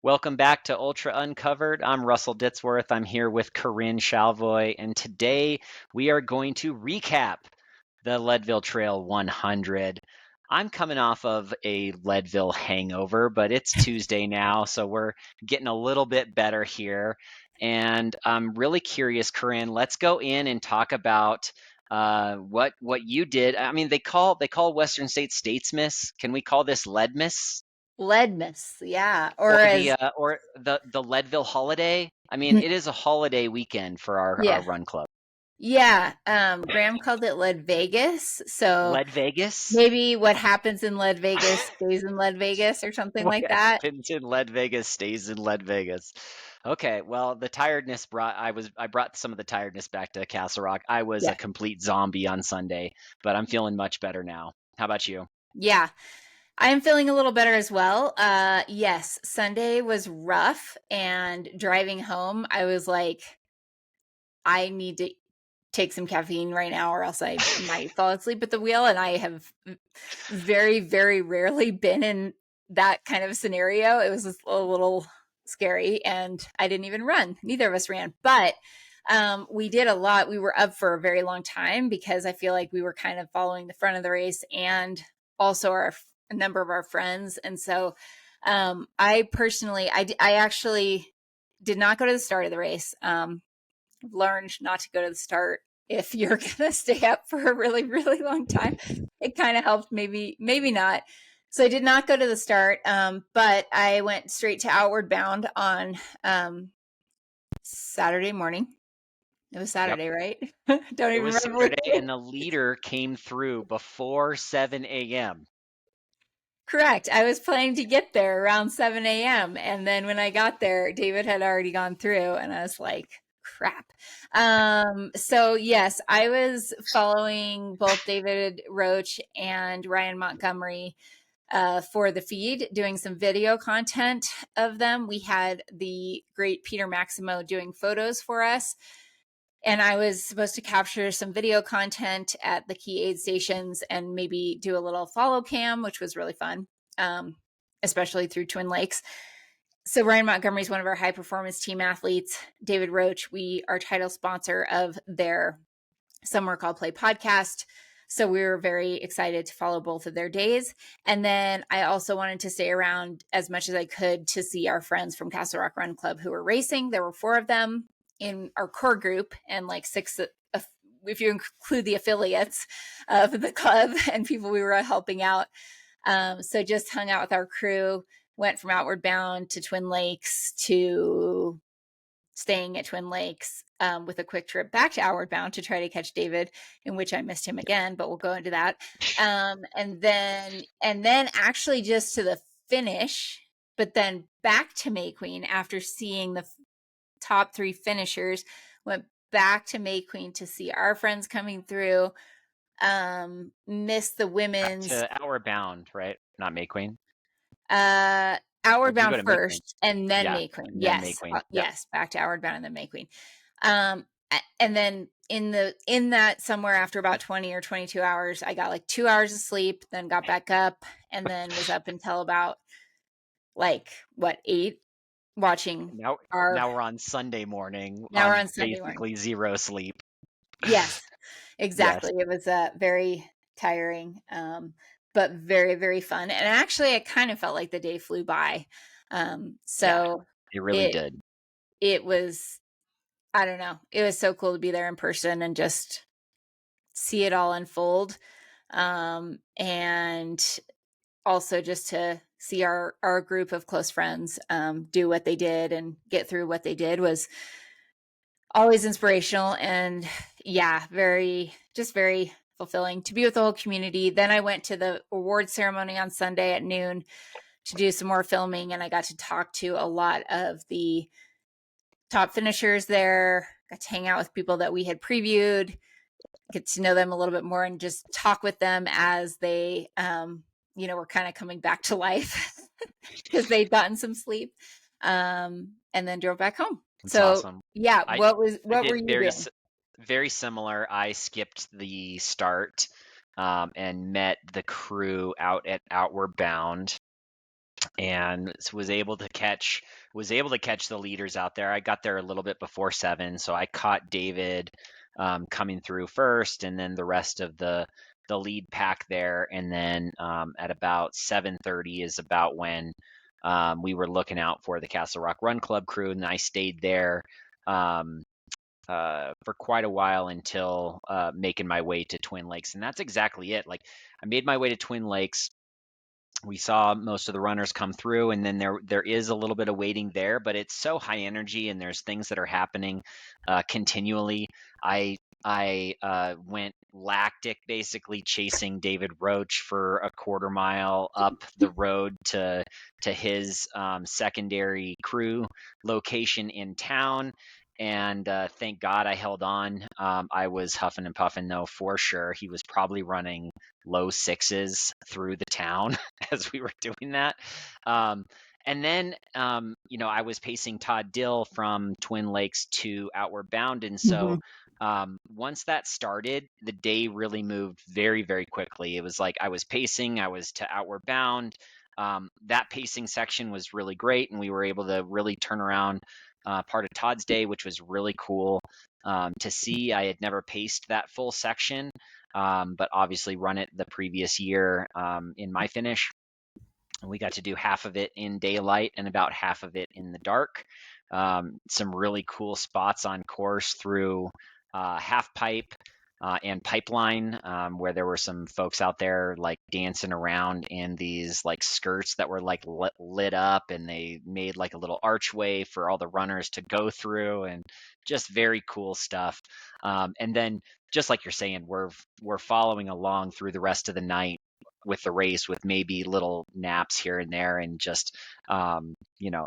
Welcome back to Ultra Uncovered. I'm Russell Ditzworth. I'm here with Corinne Chalvoy, and today we are going to recap the Leadville Trail 100. I'm coming off of a Leadville hangover, but it's Tuesday now, so we're getting a little bit better here. And I'm really curious, Corinne. Let's go in and talk about what you did. I mean, they call Western States Statesmas. Can we call this Leadmas? Leadmas, yeah. Or Or as the Leadville holiday. I mean, it is a holiday weekend for our yeah. run club. Yeah. Graham called it LeadVegas. So LeadVegas? maybe what happens in LeadVegas stays in LeadVegas or something What like that. happens in LeadVegas stays in LeadVegas. Okay, well, the tiredness I brought some of the tiredness back to Castle Rock. I was a Yeah. complete zombie on Sunday, but I'm feeling much better now. How about you? Yeah. I'm feeling a little better as well. Yes, Sunday was rough and driving home, I was like, I need to take some caffeine right now or else I might fall asleep at the wheel. And I have very, very rarely been in that kind of scenario. It was a little scary and I didn't even run. Neither of us ran, but we did a lot. We were up for a very long time because I feel like we were kind of following the front of the race and also a number of our friends. And so I personally, I actually did not go to the start of the race. Learned not to go to the start if you're going to stay up for a really, really long time. It kind of helped, maybe not. So I did not go to the start, but I went straight to Outward Bound on Saturday morning. It was Yep. Saturday, right? Don't It even was remember. Saturday, and the leader came through before 7 a.m. Correct. I was planning to get there around 7 a.m. And then when I got there, David had already gone through, and I was like, crap. So yes, I was following both David Roach and Ryan Montgomery for the feed, doing some video content of them. We had the great Peter Maximo doing photos for us. And I was supposed to capture some video content at the key aid stations and maybe do a little follow cam, which was really fun, especially through Twin Lakes. So Ryan Montgomery is one of our high performance team athletes. David Roach, we are title sponsor of their Somewhere Called Play podcast. So we were very excited to follow both of their days. And then I also wanted to stay around as much as I could to see our friends from Castle Rock Run Club who were racing. There were 4 of them in our core group and like 6 if you include the affiliates of the club and people we were helping out. So just hung out with our crew, went from Outward Bound to Twin Lakes to staying at Twin Lakes, with a quick trip back to Outward Bound to try to catch David, in which I missed him again, but we'll go into that. And then actually just to the finish, but then back to May Queen after seeing the top 3 finishers, went back to May Queen to see our friends coming through. Missed the Back women's to Outward Bound, right? Not May Queen. Or Outward did you go Bound to May Queen? first and then Yeah, May Queen. and then May Yes. Queen. Yep. Yes. Back to Outward Bound and then May Queen. And then in that somewhere after about 20 or 22 hours, I got like 2 hours of sleep, then got back up and then was up until about like 8 watching Now, our, now we're on Sunday morning now we're on on Sunday morning. basically zero sleep. Yes, Yes. exactly. It was very tiring, but very, very fun. And actually, I kind of felt like the day flew by. Yeah, So it really it did. it was, I don't know, it was so cool to be there in person and just see it all unfold. And also just to see our group of close friends do what they did and get through what they did was always inspirational and yeah, very fulfilling to be with the whole community. Then I went to the award ceremony on Sunday at noon to do some more filming, and I got to talk to a lot of the top finishers there, got to hang out with people that we had previewed, get to know them a little bit more and just talk with them as they were kind of coming back to life because they'd gotten some sleep, and then drove back home. It's So awesome. yeah, I what I were did you doing? very similar. I skipped the start and met the crew out at Outward Bound. and was able to catch the leaders out there. I got there a little bit before 7, so I caught David coming through first, and then the rest of the lead pack there. And then at about 7:30 is about when we were looking out for the Castle Rock Run Club crew, and I stayed there um, for quite a while until making my way to Twin Lakes. And that's exactly it. Like, I made my way to Twin Lakes. We saw most of the runners come through, and then there is a little bit of waiting there, but it's so high energy, and there's things that are happening continually. I went lactic, basically chasing David Roach for a quarter mile up the road to his secondary crew location in town. And thank God I held on. I was huffing and puffing, though, for sure. He was probably running low sixes through the town as we were doing that. Um, and then, I was pacing Todd Dill from Twin Lakes to Outward Bound. And so once that started, the day really moved very, very quickly. It was like I was pacing, I was to Outward Bound. That pacing section was really great, and we were able to really turn around part of Todd's day, which was really cool to see. I had never paced that full section, but obviously run it the previous year in my finish. And we got to do half of it in daylight and about half of it in the dark. Some really cool spots on course through Half Pipe and Pipeline, where there were some folks out there like dancing around in these like skirts that were like lit up, and they made like a little archway for all the runners to go through, and just very cool stuff. And then, just like you're saying, we're following along through the rest of the night with the race, with maybe little naps here and there, and just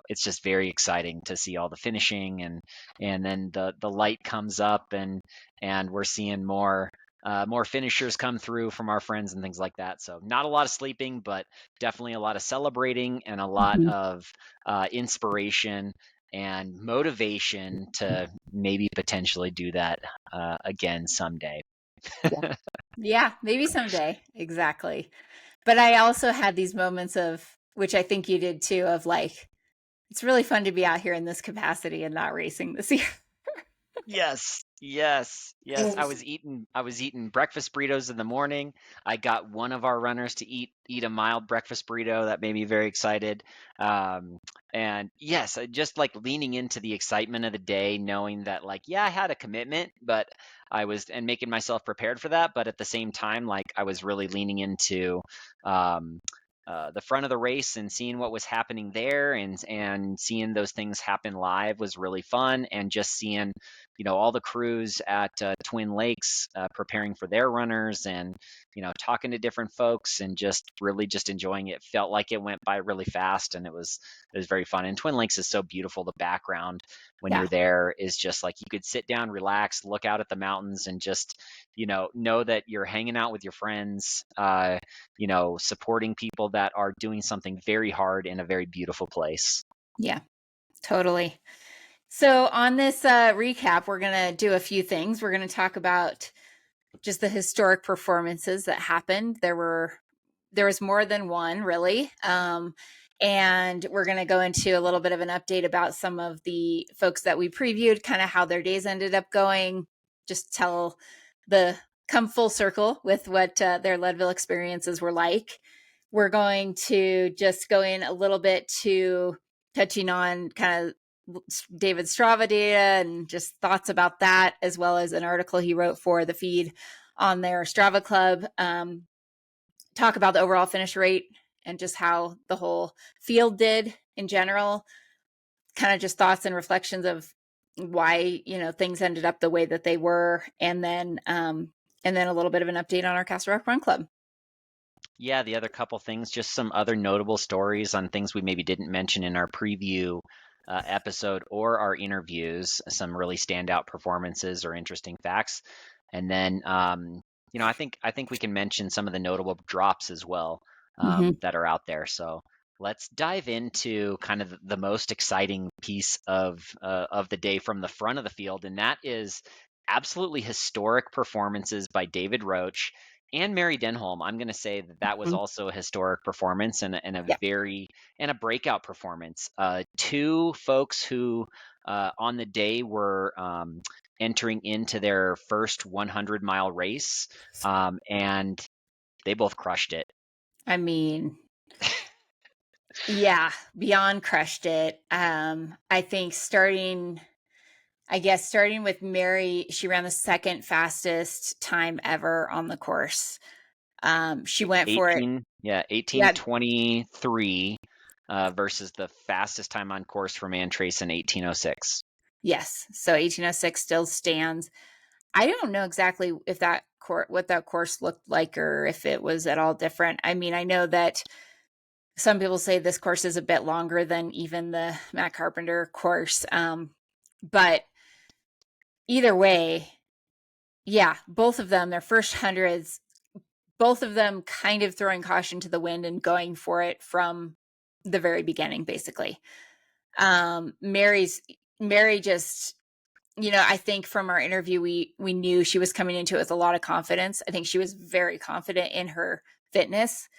it's just very exciting to see all the finishing, and then the light comes up, and we're seeing more finishers come through from our friends and things like that. So not a lot of sleeping, but definitely a lot of celebrating and a lot of inspiration and motivation to maybe potentially do that again someday. Yeah, maybe someday. Exactly. But I also had these moments of, which I think you did too, of like, it's really fun to be out here in this capacity and not racing this year. Yes, yes, yes. I was eating breakfast burritos in the morning. I got one of our runners to eat a mild breakfast burrito. That made me very excited. Um, and yes, just like leaning into the excitement of the day, knowing that like, yeah, I had a commitment, but and making myself prepared for that. But at the same time, like I was really leaning into um, the front of the race and seeing what was happening there, and seeing those things happen live was really fun. And just seeing all the crews at Twin Lakes preparing for their runners, and talking to different folks, and just really just enjoying it. Felt like it went by really fast, and it was very fun. And Twin Lakes is so beautiful. The background when Yeah. you're there is just like you could sit down, relax, look out at the mountains, and just know that you're hanging out with your friends, supporting people that are doing something very hard in a very beautiful place. Yeah, totally. So on this recap, we're going to do a few things. We're going to talk about just the historic performances that happened. There was more than one, really. And we're going to go into a little bit of an update about some of the folks that we previewed, kind of how their days ended up going, just come full circle with what their Leadville experiences were like. We're going to just go in a little bit to touching on kind of David's Strava data and just thoughts about that, as well as an article he wrote for the feed on their Strava club. Talk about the overall finish rate and just how the whole field did in general. Kind of just thoughts and reflections of why things ended up the way that they were, and then a little bit of an update on our Castle Rock Run Club. Yeah, the other couple things, just some other notable stories on things we maybe didn't mention in our preview episode or our interviews, some really standout performances or interesting facts. And then, I think we can mention some of the notable drops as well that are out there. So let's dive into kind of the most exciting piece of the day from the front of the field, and that is absolutely historic performances by David Roach. and Mary Denholm, I'm going to say that was Mhm. also a historic performance and Yeah. a breakout performance. Two folks who on the day were entering into their first 100-mile race, and they both crushed it. I mean, yeah, beyond crushed it. I think starting with Mary, she ran the second fastest time ever on the course. She went for it. 18:23 versus the fastest time on course for Mantrace in 18:06. Yes. So 1806 still stands. I don't know exactly if what that course looked like or if it was at all different. I mean, I know that some people say this course is a bit longer than even the Matt Carpenter course. But either way, yeah, both of them, their first hundreds, both of them kind of throwing caution to the wind and going for it from the very beginning, basically. Mary just, I think from our interview, we knew she was coming into it with a lot of confidence. I think she was very confident in her fitness,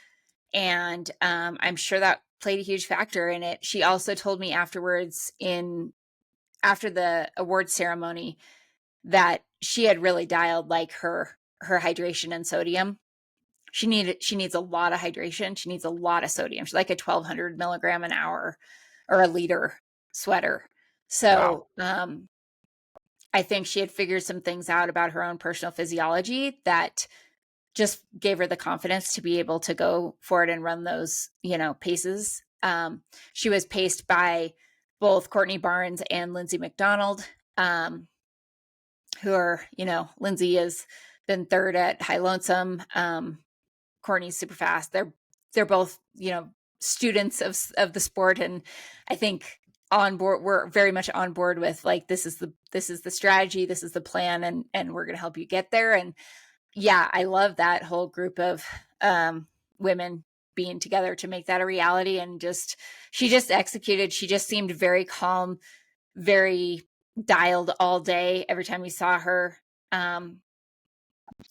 and I'm sure that played a huge factor in it. She also told me afterwards, after the award ceremony, that she had really dialed like her hydration and sodium. She needs a lot of hydration. She needs a lot of sodium. She's like a 1,200 milligram an hour or a liter sweater. Wow. So I think she had figured some things out about her own personal physiology that just gave her the confidence to be able to go for it and run those, paces. She was paced by both Courtney Barnes and Lindsay McDonald, who are, Lindsay has been third at High Lonesome. Courtney's super fast. They're both, students of the sport, and I think on board, we're very much on board with like this is the strategy, this is the plan, and we're going to help you get there. And yeah, I love that whole group of women being together to make that a reality. And she just executed. She just seemed very calm, very dialed all day. Every time we saw her,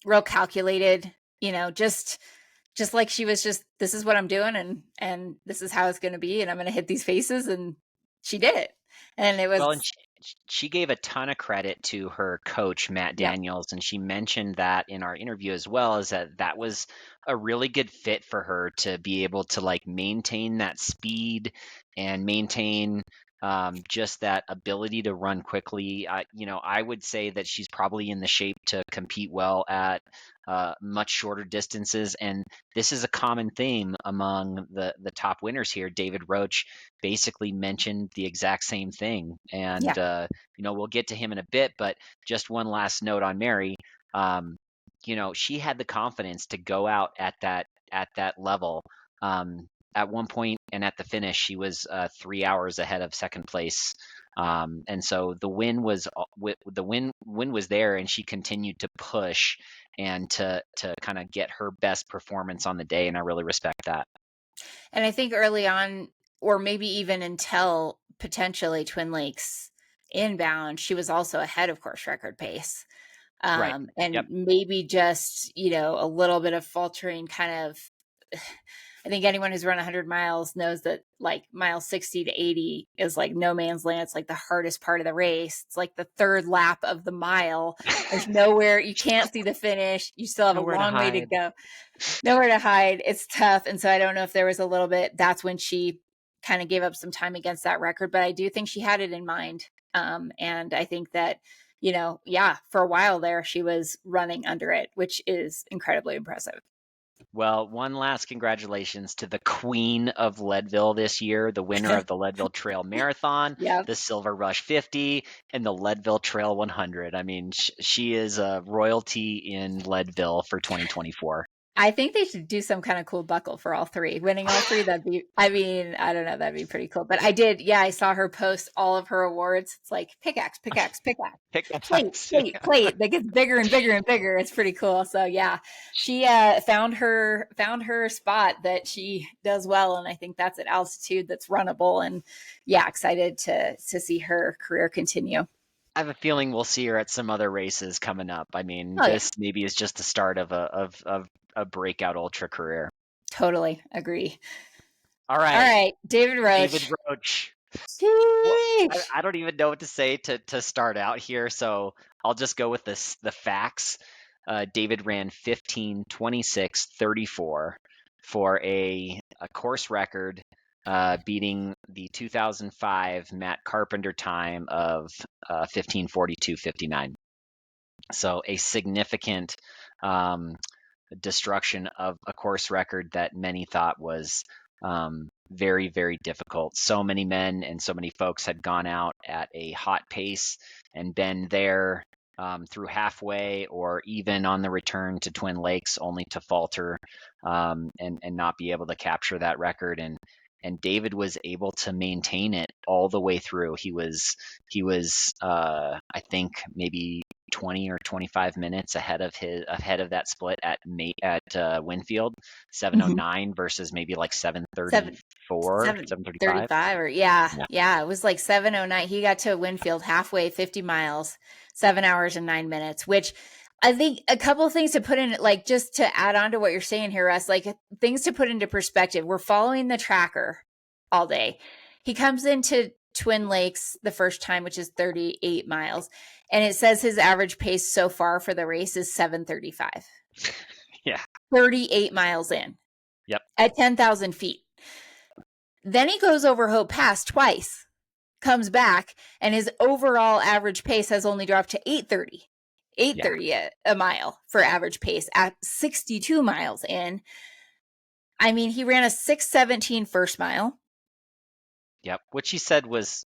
real calculated, just like she was just, this is what I'm doing, and this is how it's going to be, and I'm going to hit these faces, and she did it. And it was, Well, and she gave a ton of credit to her coach, Matt yeah, Daniels, and she mentioned that in our interview as well, is that was a really good fit for her to be able to like maintain that speed and maintain just that ability to run quickly. I would say that she's probably in the shape to compete well at much shorter distances, and this is a common theme among the top winners here. David Roach basically mentioned the exact same thing. yeah. And, we'll get to him in a bit, but just one last note on Mary. She had the confidence to go out at that level. At one point and at the finish, she was 3 hours ahead of second place. And so the win was there, and she continued to push and to kind of get her best performance on the day, and I really respect that. And I think early on, or maybe even until potentially Twin Lakes inbound, she was also ahead of course record pace. Right. And Yep. maybe just, a little bit of faltering kind of, I think anyone who's run 100 miles knows that like mile 60 to 80 is like no man's land. It's like the hardest part of the race. It's like the third lap of the mile. There's nowhere, you can't see the finish. You still have a Nowhere to long way to hide. go. Nowhere to hide. It's tough. And so I don't know if there was a little bit, that's when she kind of gave up some time against that record, but I do think she had it in mind. And I think that, for a while there, she was running under it, which is incredibly impressive. Well, one last congratulations to the queen of Leadville this year, the winner of the Leadville Trail Marathon, Yeah. the Silver Rush 50, and the Leadville Trail 100. I mean, she is a royalty in Leadville for 2024. I think they should do some kind of cool buckle for all three. Winning all three, that'd be, I mean, I don't know, that'd be pretty cool. But I saw her post all of her awards. It's like pickaxe, pickaxe, pickaxe, plate, Pickaxe. plate, plate. That gets bigger and bigger and bigger. It's pretty cool. So yeah, she found her spot that she does well, and I think that's at altitude that's runnable. And yeah, excited to see her career continue. I have a feeling we'll see her at some other races coming up. I mean, Oh yeah, this maybe is just the start of a breakout ultra career. totally agree. All All right, right, David David Roach. Roach. Well, Sheesh. I don't even know what to say to start out here, so I'll just go with the facts. David ran 15:26:34 for a course record, beating the 2005 Matt Carpenter time of 15:42:59. So a significant um, destruction of a course record that many thought was very, very difficult. So many men and so many folks had gone out at a hot pace and been there through halfway or even on the return to Twin Lakes, only to falter and not be able to capture that record. And David was able to maintain it all the way through. He was I think maybe 20 or 25 minutes ahead of that split at Winfield, Mhm. 7:09 versus maybe like Seven 7:34, 7:35. 7:35 or yeah, Yeah. yeah, it was like 7:09. He got to Winfield halfway, 50 miles, 7 hours and 9 minutes, which I think a couple of things to put in, like just to add on to what you're saying here, Russ, like things to put into perspective. We're following the tracker all day. He comes into Twin Lakes the first time, which is 38 miles, and it says his average pace so far for the race is 7:35. Yeah. 38 miles in. Yep. At 10,000 feet. Then he goes over Hope Pass twice, comes back, and his overall average pace has only dropped to 8:30. 8:30 a mile for average pace at 62 miles in. I mean, he ran a 6:17 first mile. Yep. Which he said was,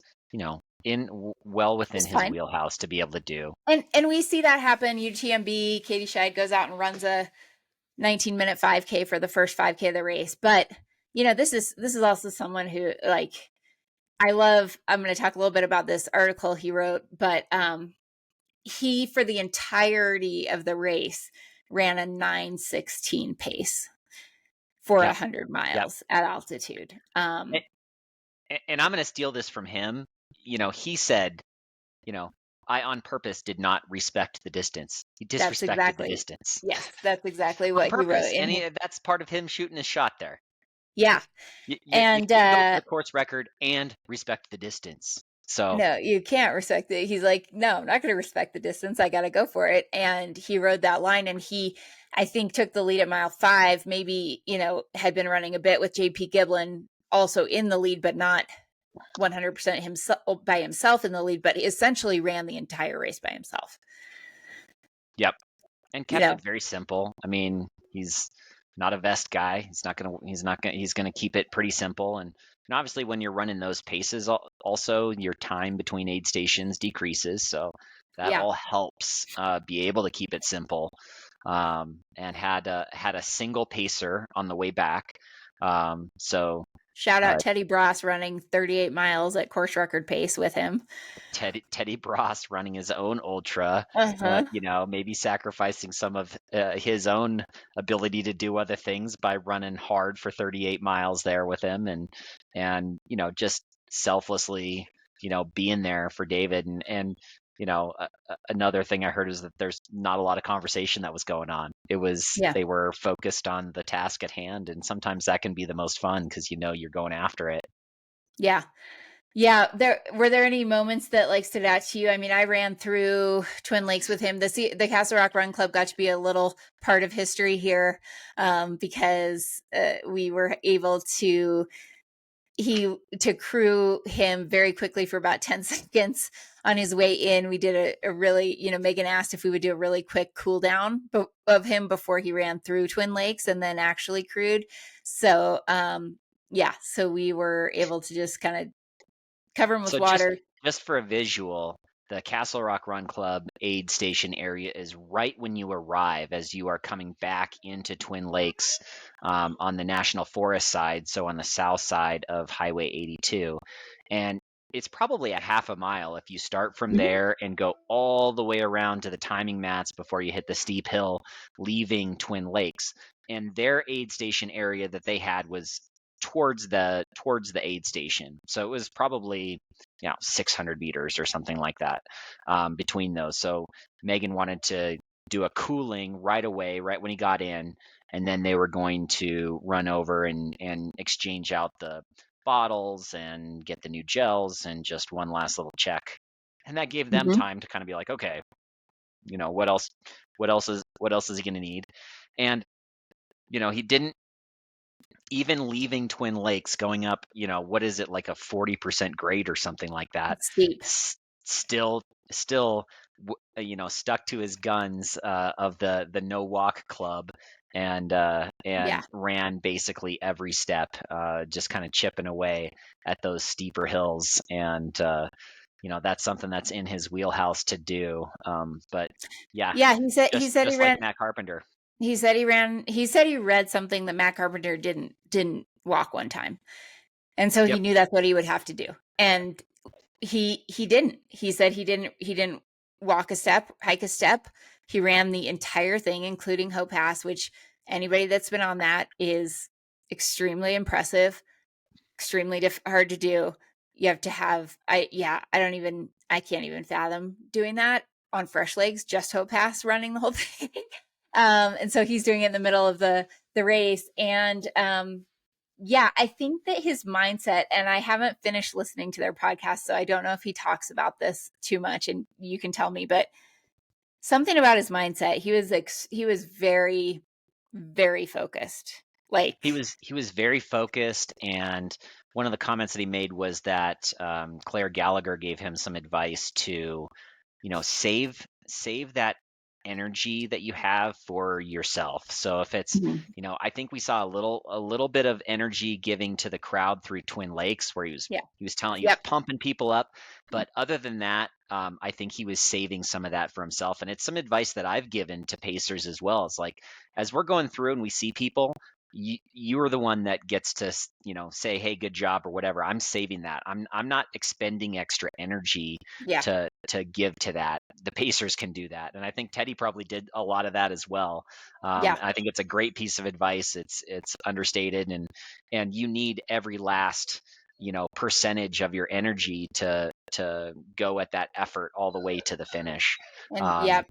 well within It's his fine. wheelhouse to be able to do. And we see that happen. UTMB, Katie Scheid goes out and runs a 19-minute 5K for the first 5K of the race. But, this is also someone who, like, I'm going to talk a little bit about this article he wrote, but he, for the entirety of the race, ran a 9:16 pace for Yep. 100 Yep. miles at altitude. And I'm going to steal this from him. He said, I on purpose did not respect the distance. He disrespected the distance Yes, that's exactly on what he wrote purpose. in And that's part of him shooting his shot there. Yeah. You And can't go for the course record and respect the distance. So no, you can't respect it. He's like, no, I'm not going to respect the distance. I got to go for it. And he rode that line, and he, I think, took the lead at mile 5, maybe, had been running a bit with JP Giblin also in the lead, but not 100% himself by himself in the lead, but essentially ran the entire race by himself. Yep. And kept it very simple. I mean, he's not a vest guy. He's gonna keep it pretty simple. And obviously when you're running those paces, also your time between aid stations decreases. So that all helps be able to keep it simple. And had a single pacer on the way back. So shout out Teddy Bross running 38 miles at course record pace with him. Teddy Bross running his own ultra, maybe sacrificing some of his own ability to do other things by running hard for 38 miles there with him, and just selflessly, being there for David. And another thing I heard is that there's not a lot of conversation that was going on. They were focused on the task at hand, and sometimes that can be the most fun because you're going after it. Yeah. Were there any moments that like stood out to you? I mean, I ran through Twin Lakes with him. The Castle Rock Run Club got to be a little part of history here because we were able to crew him very quickly for about 10 seconds on his way in. We did a really, Megan asked if we would do a really quick cool down of him before he ran through Twin Lakes and then actually crewed. So, so we were able to just kind of cover him with water. Just for a visual, the Castle Rock Run Club aid station area is right when you arrive as you are coming back into Twin Lakes on the National Forest side, so on the south side of Highway 82. And it's probably a half a mile if you start from there and go all the way around to the timing mats before you hit the steep hill leaving Twin Lakes. And their aid station area that they had was towards the aid station. So it was probably 600 meters or something like that between those. So Megan wanted to do a cooling right away, right when he got in, and then they were going to run over and exchange out the bottles and get the new gels and just one last little check. And that gave them Mhm. time to kind of be like, okay, what else is he going to need? And he didn't, even leaving Twin Lakes, going up, what is it, like a 40% grade or something like that, It's steep. still stuck to his guns of the no walk club, and Yeah. ran basically every step, just kind of chipping away at those steeper hills. And that's something that's in his wheelhouse to do. But yeah, Yeah, he said he just like ran. Matt Carpenter. He said he read something that Matt Carpenter didn't walk one time. And so he Yep. knew that's what he would have to do. And he didn't. He said he didn't walk a step, hike a step. He ran the entire thing, including Hope Pass, which anybody that's been on that is extremely impressive, extremely hard to do. You have to have I can't even fathom doing that on fresh legs, just Hope Pass running the whole thing. And so he's doing it in the middle of the race. And yeah, I think that his mindset, and I haven't finished listening to their podcast, so I don't know if he talks about this too much, and you can tell me, but something about his mindset, he was very, very focused. Like, He was very focused, and one of the comments that he made was that Claire Gallagher gave him some advice to, save that energy that you have for yourself. So if it's, Mhm. I think we saw a little bit of energy giving to the crowd through Twin Lakes, where Yeah. he was Yep. pumping people up. But other than that, I think he was saving some of that for himself. And it's some advice that I've given to pacers as well. It's like, as we're going through and we see people, you are the one that gets to say, hey, good job or whatever. I'm saving that. I'm not expending extra energy Yeah. to give to that. The pacers can do that, and I think Teddy probably did a lot of that as well. Yeah. I think it's a great piece of advice. It's understated, and you need every last percentage of your energy to go at that effort all the way to the finish. And um, yeah,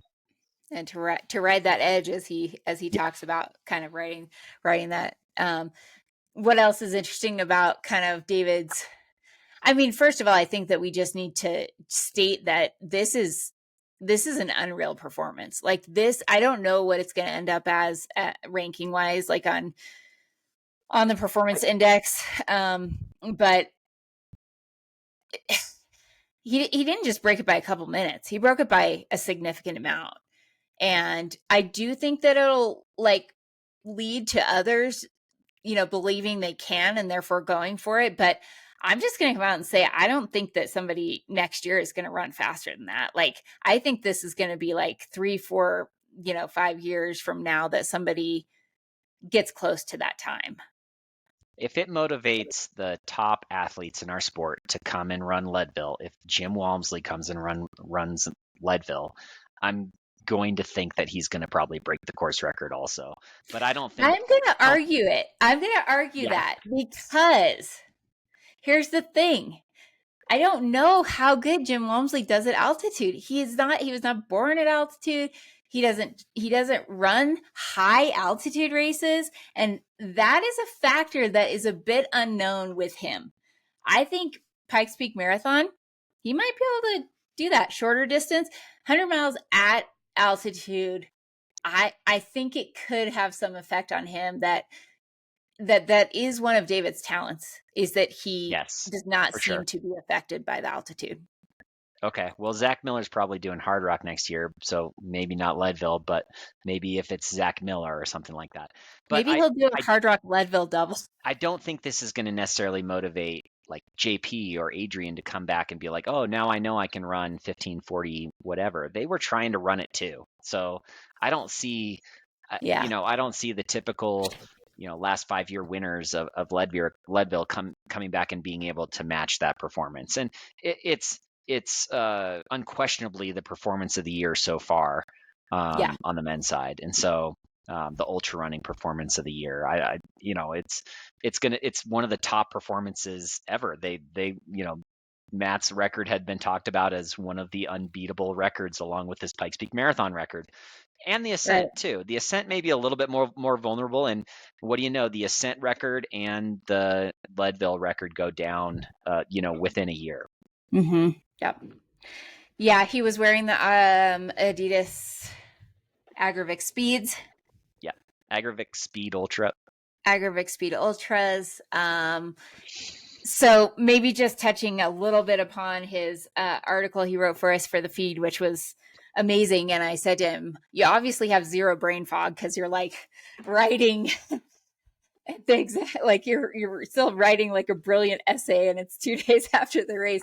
and to ride that edge, as he yeah, talks about, kind of writing that. What else is interesting about kind of David's? I mean, first of all, I think that we just need to state that this is an unreal performance. Like this, I don't know what it's going to end up as ranking wise, like on the performance index. But he didn't just break it by a couple minutes. He broke it by a significant amount. And I do think that it'll like lead to others, believing they can and therefore going for it. But I'm just going to come out and say, I don't think that somebody next year is going to run faster than that. Like, I think this is going to be like 3, 4, 5 years from now that somebody gets close to that time. if it motivates the top athletes in our sport to come and run Leadville, if Jim Walmsley comes and runs Leadville, I'm going to think that he's going to probably break the course record also. But I don't think. I'm going to argue it. I'm going to argue Yeah. that because here's the thing. I don't know how good Jim Walmsley does at altitude. He was not born at altitude. He doesn't run high altitude races. And that is a factor that is a bit unknown with him. I think Pikes Peak Marathon, he might be able to do that shorter distance, 100 miles at altitude. I think it could have some effect on him that is one of David's talents, is that he Yes, does not for seem sure. to be affected by the altitude. Okay. Well, Zach Miller's probably doing Hard Rock next year, so maybe not Leadville, but maybe if it's Zach Miller or something like that. But Maybe he'll do a Hard Rock Leadville double. I don't think this is going to necessarily motivate like JP or Adrian to come back and be like, oh, now I know I can run 1540, whatever. They were trying to run it too. So I don't see, Yeah. I don't see the typical, last 5-year winners of Leadville coming back and being able to match that performance. And it's unquestionably the performance of the year so far Yeah. on the men's side. And so the ultra running performance of the year. It's one of the top performances ever. Matt's record had been talked about as one of the unbeatable records, along with his Pikes Peak Marathon record. And the Ascent too. The Ascent may be a little bit more vulnerable, and what do you know? The Ascent record and the Leadville record go down, within a year. Mm-hmm. Yep. Yeah, he was wearing the Adidas Agravic Speeds. Yeah, Agravic Speed Ultra. Agravic Speed Ultras. So maybe just touching a little bit upon his article he wrote for us for the feed, which was amazing. And I said to him, you obviously have zero brain fog because you're like writing things like you're still writing like a brilliant essay and it's 2 days after the race.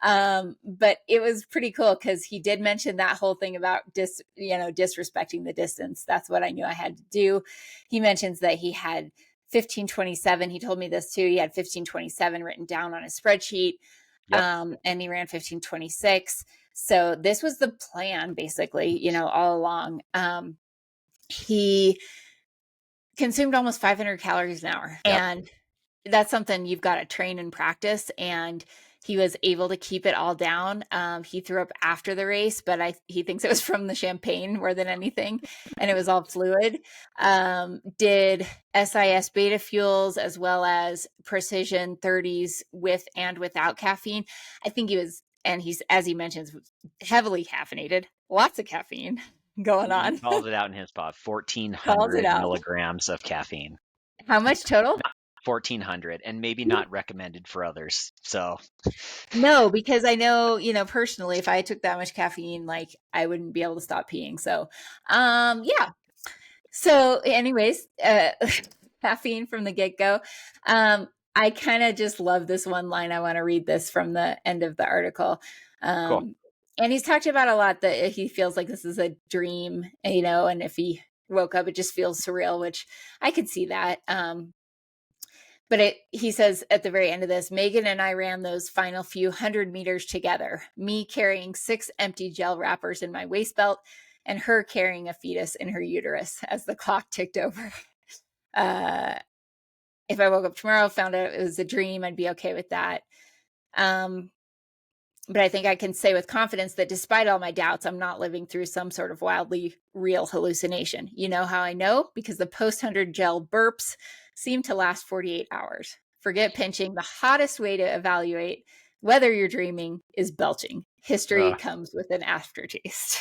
But it was pretty cool because he did mention that whole thing about disrespecting the distance. That's what I knew I had to do. He mentions that he had 15:27. He told me this too. He had 15:27 written down on his spreadsheet. Yep. And he ran 15:26. So this was the plan basically, all along. He consumed almost 500 calories an hour. Yep. And that's something you've got to train and practice. And he was able to keep it all down. He threw up after the race, but he thinks it was from the champagne more than anything. And it was all fluid. Did SIS beta fuels as well as precision 30s with and without caffeine. I think he's, as he mentions, heavily caffeinated, lots of caffeine going on. He calls it out in his pod, 1,400 milligrams of caffeine. How much total? 1,400, and maybe not recommended for others. So no, because I know, personally, if I took that much caffeine, like I wouldn't be able to stop peeing. So, yeah. So anyways, caffeine from the get-go. I kind of just love this one line. I want to read this from the end of the article. Cool. And he's talked about a lot that he feels like this is a dream, and if he woke up, it just feels surreal, which I could see that. But he says at the very end of this, Megan and I ran those final few 100 meters together, me carrying 6 empty gel wrappers in my waist belt and her carrying a fetus in her uterus as the clock ticked over. If I woke up tomorrow, found out it was a dream, I'd be okay with that. But I think I can say with confidence that despite all my doubts, I'm not living through some sort of wildly real hallucination. You know how I know? Because the post-100 gel burps seem to last 48 hours. Forget pinching. The hottest way to evaluate whether you're dreaming is belching. History comes with an aftertaste.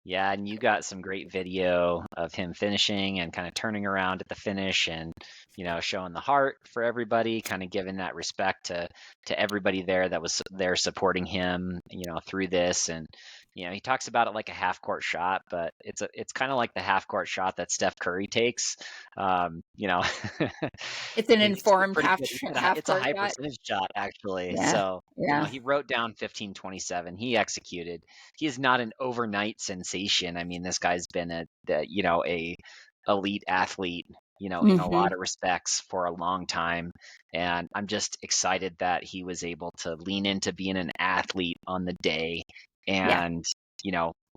Yeah, and you got some great video of him finishing and kind of turning around at the finish and, showing the heart for everybody, kind of giving that respect to everybody there that was there supporting him, through this. And, he talks about it like a half court shot, but it's kind of like the half court shot that Steph Curry takes. It's an informed half it's court a high shot. percentage shot, actually. Yeah. So, yeah. He wrote down 15:27. He executed. He is not an overnight sensation. I mean, this guy's been a elite athlete, in a lot of respects for a long time. And I'm just excited that he was able to lean into being an athlete on the day and,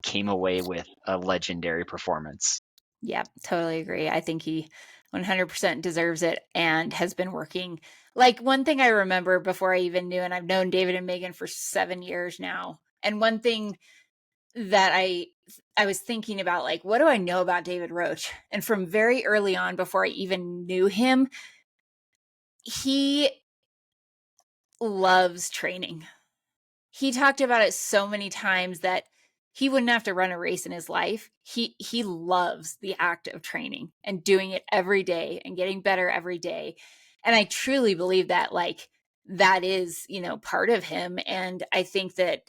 came away with a legendary performance. Yeah, totally agree. I think he 100% deserves it and has been working. Like one thing I remember before I even knew, and I've known David and Megan for 7 years now. And one thing that I was thinking about, like, what do I know about David Roach? And from very early on, before I even knew him, he loves training. He talked about it so many times that he wouldn't have to run a race in his life. He loves the act of training and doing it every day and getting better every day. And I truly believe that, like, that is, part of him. And I think that,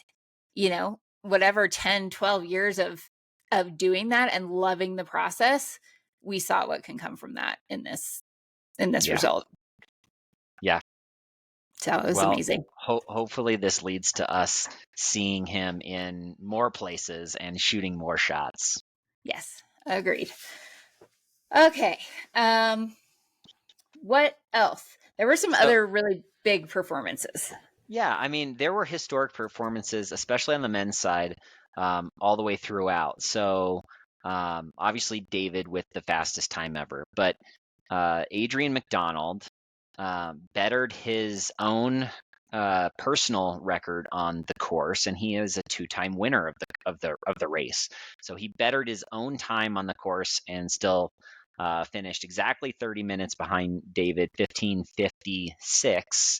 whatever 10, 12 years of doing that and loving the process, we saw what can come from that in this result. Yeah. So it was amazing. Hopefully this leads to us seeing him in more places and shooting more shots. Yes, agreed. Okay. What else? There were some other really big performances. Yeah, I mean, there were historic performances, especially on the men's side, all the way throughout. So Obviously, David with the fastest time ever, but Adrian McDonald bettered his own personal record on the course, and he is a two-time winner of the race. So he bettered his own time on the course and still finished exactly 30 minutes behind David, 15:56,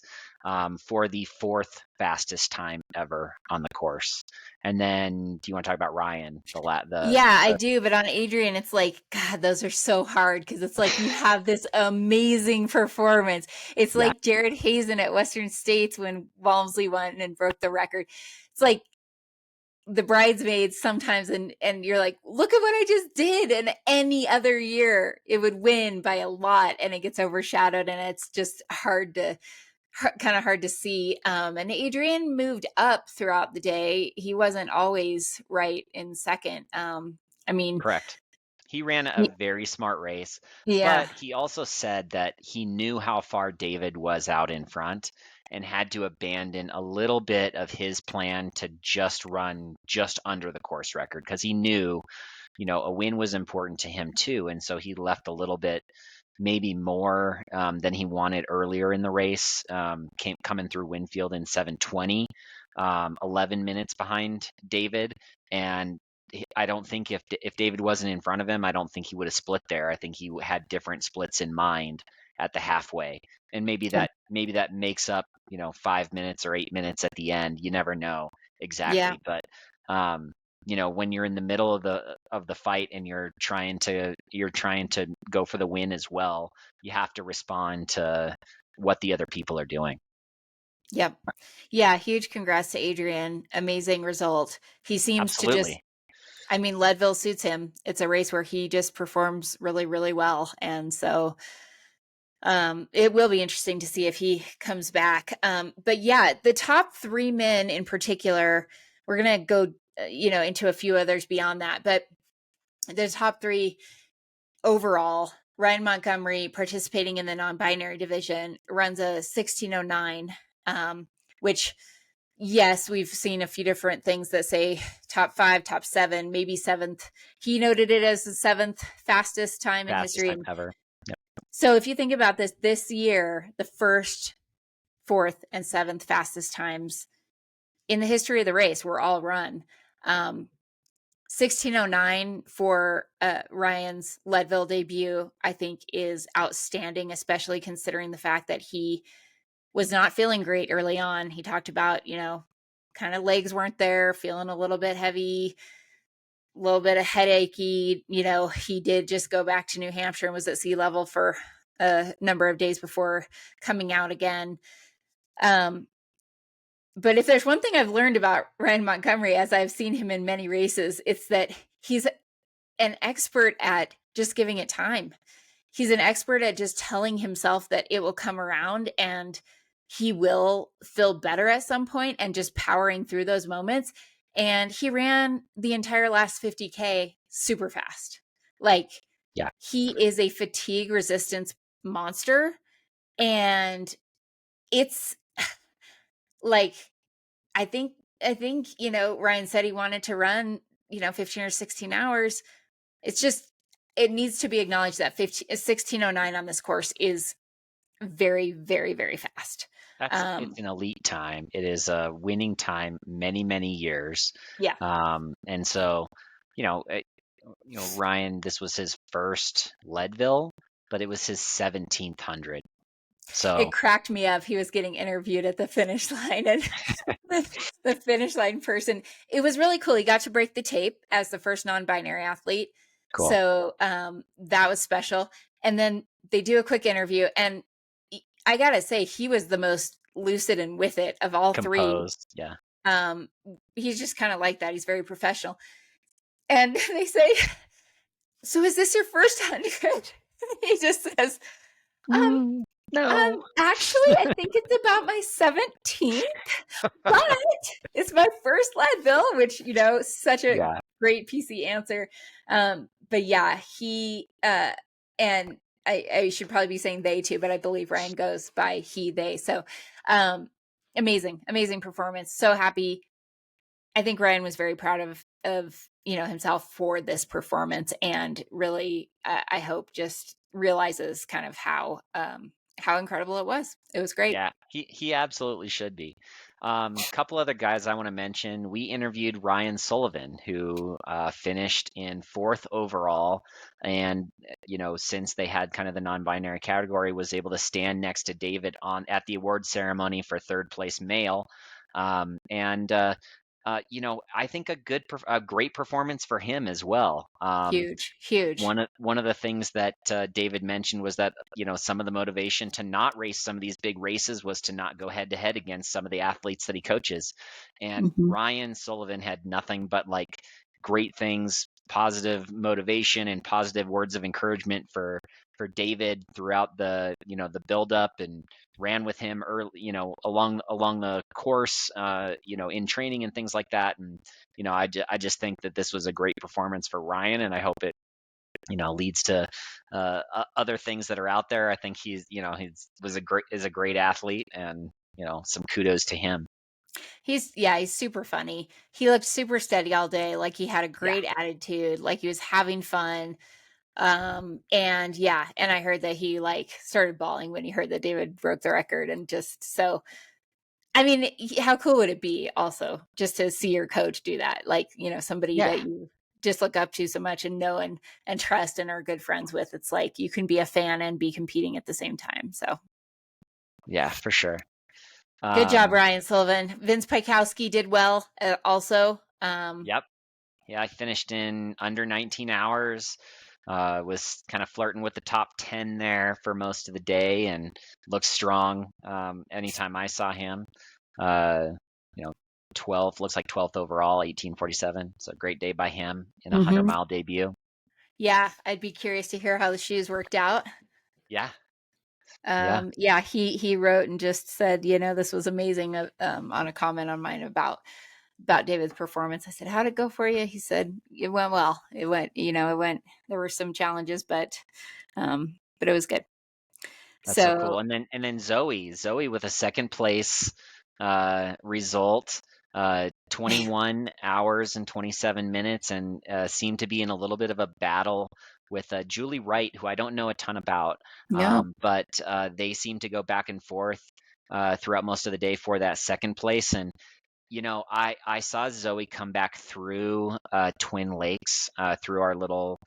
for the fourth fastest time ever on the course. And then, do you want to talk about Ryan? Yeah, I do. But on Adrian, it's like, God, those are so hard because it's like you have this amazing performance. It's Yeah, like Jared Hazen at Western States when Walmsley won and broke the record. It's like the bridesmaids sometimes, and you're like, look at what I just did. And any other year, it would win by a lot, and it gets overshadowed, and it's just kind of hard to see. And Adrian moved up throughout the day. He wasn't always right in second. I mean, correct. He ran a very smart race, yeah, but he also said that he knew how far David was out in front and had to abandon a little bit of his plan to just run just under the course record because he knew, a win was important to him too. And so he left a little bit, maybe more than he wanted earlier in the race, coming through Winfield in 7:20, 11 minutes behind David. And I don't think if David wasn't in front of him, I don't think he would have split there. I think he had different splits in mind at the halfway, and maybe that makes up 5 minutes or 8 minutes at the end. You never know yeah, exactly, but when you're in the middle of the fight and you're trying to go for the win as well, you have to respond to what the other people are doing. yep, yeah. Huge congrats to Adrian. Amazing result. He seems to just. Absolutely. I mean, Leadville suits him. It's a race where he just performs really, really well, and so it will be interesting to see if he comes back. But yeah, the top three men in particular, we're going to go, into a few others beyond that. But the top three overall, Ryan Montgomery, participating in the non-binary division, runs a 16:09, which, yes, we've seen a few different things that say top 5, top 7, maybe 7th. He noted it as the 7th fastest time in Fastest history. time ever. Yep. So if you think about this year, the first, 4th, and 7th fastest times in the history of the race were all run. 16:09 for Ryan's Leadville debut, I think, is outstanding, especially considering the fact that he was not feeling great early on. He talked about, kind of legs weren't there, feeling a little bit heavy, a little bit of headachy. He did just go back to New Hampshire and was at sea level for a number of days before coming out again. But if there's one thing I've learned about Ryan Montgomery, as I've seen him in many races, it's that he's an expert at just giving it time. He's an expert at just telling himself that it will come around and he will feel better at some point and just powering through those moments. And he ran the entire last 50K super fast. Like, Yeah. he is a fatigue resistance monster. And it's like, I think, Ryan said he wanted to run, 15 or 16 hours. It's just, it needs to be acknowledged that 16:09 on this course is very, very, very fast. It's an elite time. It is a winning time many, many years. Yeah. And so, Ryan, this was his first Leadville, but it was his 1700. So It cracked me up. He was getting interviewed at the finish line, and the finish line person, it was really cool. He got to break the tape as the first non-binary athlete. cool. So that was special. And then they do a quick interview, and I gotta say, he was the most lucid and with it of all Composed. three. Yeah. He's just kind of like that. He's very professional. And they say, "So is this your first 100?" He just says, No. Actually, I think it's about my 17th, but it's my first Leadville," which, such a Yeah. great PC answer. But yeah, he, and I should probably be saying they too, but I believe Ryan goes by he, they. So, amazing performance. So happy. I think Ryan was very proud of of, himself for this performance, and really, I hope just realizes kind of how incredible it was. It was great. Yeah, he absolutely should be. Couple other guys I want to mention. We interviewed Ryan Sullivan, who finished in fourth overall, and since they had kind of the non-binary category, was able to stand next to David on at the award ceremony for third place male. And I think a great performance for him as well. Huge, huge. One of the things that David mentioned was that some of the motivation to not race some of these big races was to not go head to head against some of the athletes that he coaches. And Mhm. Ryan Sullivan had nothing but like great things, positive motivation, and positive words of encouragement for David throughout the build up, and ran with him early, along the course, in training and things like that. And I just think that this was a great performance for Ryan, and I hope it leads to other things that are out there. I think he's a great athlete, and some kudos to him. He's super funny. He looked super steady all day. Like he had a Yeah, great attitude, like he was having fun. And yeah, and I heard that he like started bawling when he heard that David broke the record, and just so, I mean, how cool would it be also just to see your coach do that? Like, somebody yeah, that you just look up to so much and know and trust and are good friends with. It's like you can be a fan and be competing at the same time. So yeah, for sure. good job, Um, Ryan Sullivan. Vince Pikowski did well also. yep, yeah, I finished in under 19 hours. Was kind of flirting with the top 10 there for most of the day, and looked strong. Anytime I saw him, uh, you know, 12th, looks like 12th overall, 18:47. So great day by him in a 100 Mhm. mile debut. Yeah, I'd be curious to hear how the shoes worked out. Yeah, yeah, Yeah, he wrote and just said, this was amazing, on a comment on mine about David's performance. I said, how'd it go for you? He said, it went well. There were some challenges, but it was good. that's so So cool. And then Zoe with a second place result, 21 hours and 27 minutes, and seemed to be in a little bit of a battle with Julie Wright, who I don't know a ton about, no, but they seem to go back and forth throughout most of the day for that second place. And I saw Zoe come back through Twin Lakes, through our little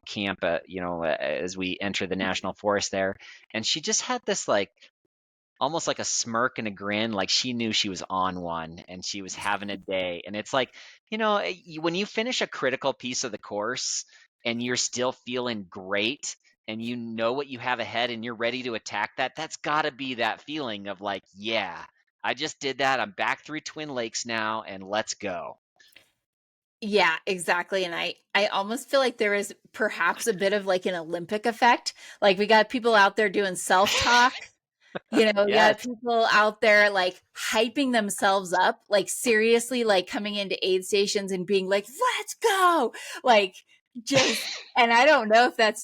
camp, as we enter the national forest there, and she just had this like almost like a smirk and a grin, like she knew she was on one and she was having a day. And it's like, when you finish a critical piece of the course and you're still feeling great, and you know what you have ahead and you're ready to attack that, that's got to be that feeling of like, yeah, I just did that. I'm back through Twin Lakes now, and let's go. yeah, exactly. And I almost feel like there is perhaps a bit of like an Olympic effect. Like we got people out there doing self-talk. We got Yes. people out there like hyping themselves up, like seriously, like coming into aid stations and being like, let's go. Like just, and I don't know if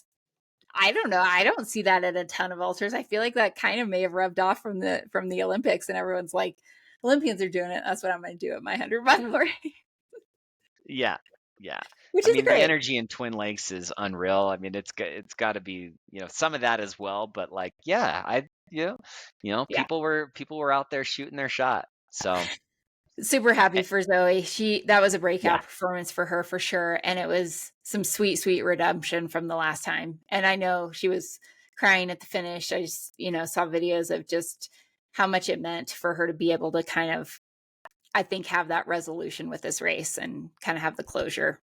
I don't know. I don't see that at a ton of ultras. I feel like that kind of may have rubbed off from the Olympics, and everyone's like, Olympians are doing it. That's what I'm going to do at my 100-mile race, Yeah. Yeah. which I is mean, the great. energy in Twin Lakes is unreal. I mean, it's got to be, some of that as well, but like, yeah, Yeah. people were out there shooting their shot. So, Super happy eh, for Zoe. That was a yeah. breakout performance for her for sure. And it was some sweet, sweet redemption from the last time. And I know she was crying at the finish. I just, saw videos of just how much it meant for her to be able to kind of, I think, have that resolution with this race and kind of have the closure.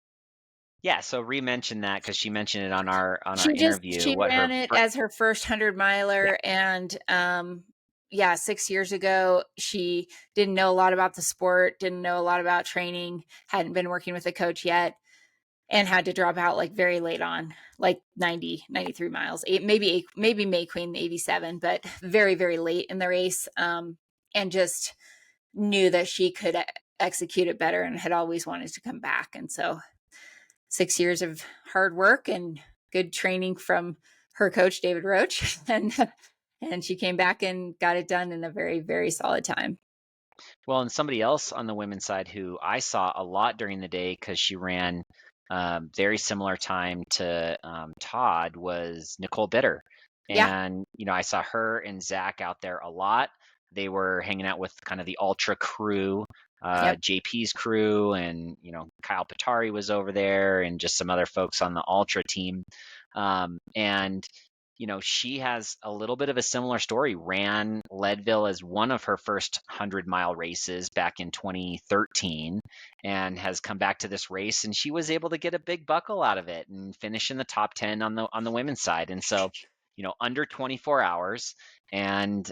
Yeah, so re-mention that because she mentioned it on our interview, She what her ran it as her first 100 yeah. miler. And yeah, 6 years ago, she didn't know a lot about the sport, didn't know a lot about training, hadn't been working with a coach yet, and had to drop out like very late on, like 93 miles, maybe May Queen 87, but very, very late in the race. And just knew that she could execute it better and had always wanted to come back. And so 6 years of hard work and good training from her coach, David Roach. And she came back and got it done in a very, very solid time. Well, and somebody else on the women's side who I saw a lot during the day because she ran very similar time to Todd was Nicole Bitter. Yeah. And, I saw her and Zach out there a lot. They were hanging out with kind of the ultra crew, Yep. JP's crew, and, Kyle Patari was over there and just some other folks on the ultra team. And she has a little bit of a similar story. Ran Leadville as one of her first 100-mile races back in 2013 and has come back to this race, and she was able to get a big buckle out of it and finish in the top 10 on the women's side. And so, under 24 hours and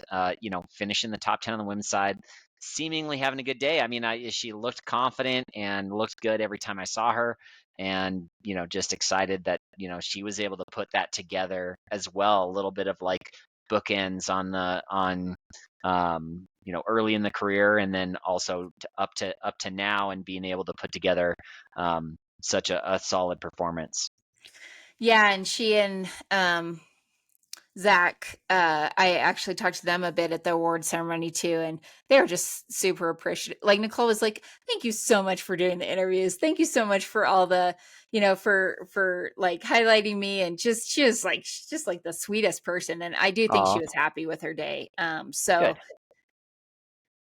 finish in the top 10 on the women's side, seemingly having a good day. I mean, she looked confident and looked good every time I saw her, and just excited that she was able to put that together as well. A little bit of like bookends on early in the career, and then also up to now, and being able to put together such a solid performance. Yeah, and she and Zach, I actually talked to them a bit at the award ceremony too, and they were just super appreciative. Like Nicole was like, "Thank you so much for doing the interviews. Thank you so much for all the, for like highlighting me." And she was like, she's just like the sweetest person, and I do think she Oh, was happy with her day. So good.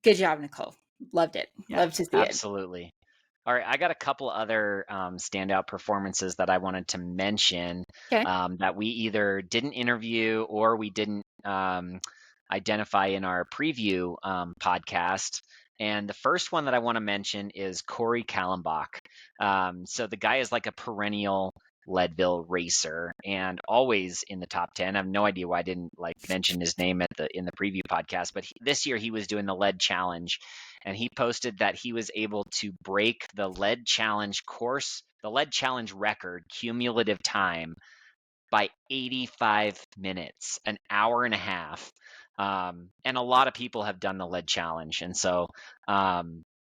good job, Nicole. Loved it. Yeah, Loved to see it. absolutely. All right, I got a couple other standout performances that I wanted to mention Okay. that we either didn't interview or we didn't identify in our preview podcast. And the first one that I want to mention is Corey Kallenbach. So the guy is like a perennial Leadville racer and always in the top 10. I have no idea why I didn't like mention his name in the preview podcast, but this year he was doing the Lead Challenge, and he posted that he was able to break the Lead Challenge record cumulative time by 85 minutes, an hour and a half. And a lot of people have done the Lead Challenge. And so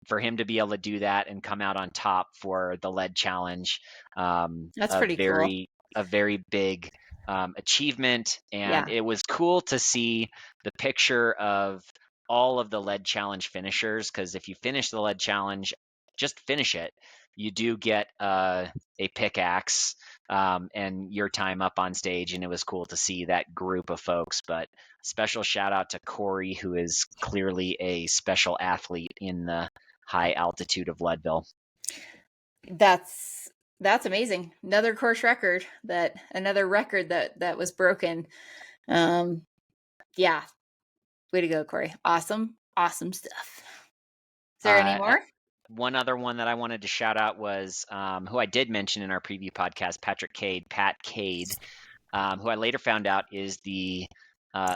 for him to be able to do that and come out on top for the Lead Challenge, That's pretty cool. a very big achievement. And Yeah. it was cool to see the picture of all of the Lead Challenge finishers, because if you finish the Lead Challenge, just finish it, you do get a pickaxe and your time up on stage. And it was cool to see that group of folks. But special shout out to Corey, who is clearly a special athlete in the high altitude of Leadville. That's amazing. Another course record another record that was broken. Yeah. Way to go, Corey. Awesome stuff. Is there any more? One other one that I wanted to shout out was who I did mention in our preview podcast, Pat Cade, who I later found out is the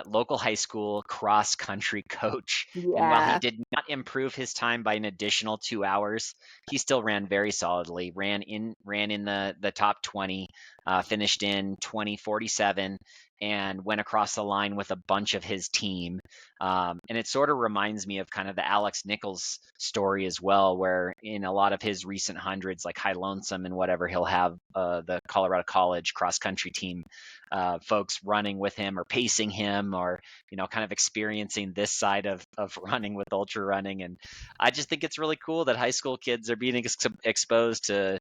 local high school cross country coach. And while he Yeah. did not improve his time by an additional 2 hours, he still ran very solidly. Ran in the top 20, finished in 20:47, and went across the line with a bunch of his team. And it sort of reminds me of kind of the Alex Nichols story as well, where in a lot of his recent hundreds, like High Lonesome and whatever, he'll have the Colorado College cross country team folks running with him or pacing him, or kind of experiencing this side of running with ultra running. And I just think it's really cool that high school kids are being exposed to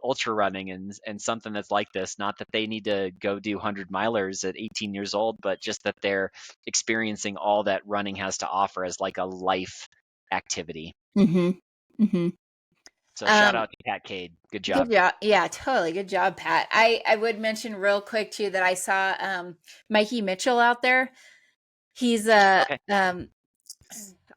ultra running and something that's like this. Not that they need to go do 100-milers at 18 years old, but just that they're experiencing all that running has to offer as like a life activity. Mm-hmm. So shout out to Pat Cade. Good job. Good job. Yeah, totally. Good job, Pat. I would mention real quick too that I saw Mikey Mitchell out there. He's Okay.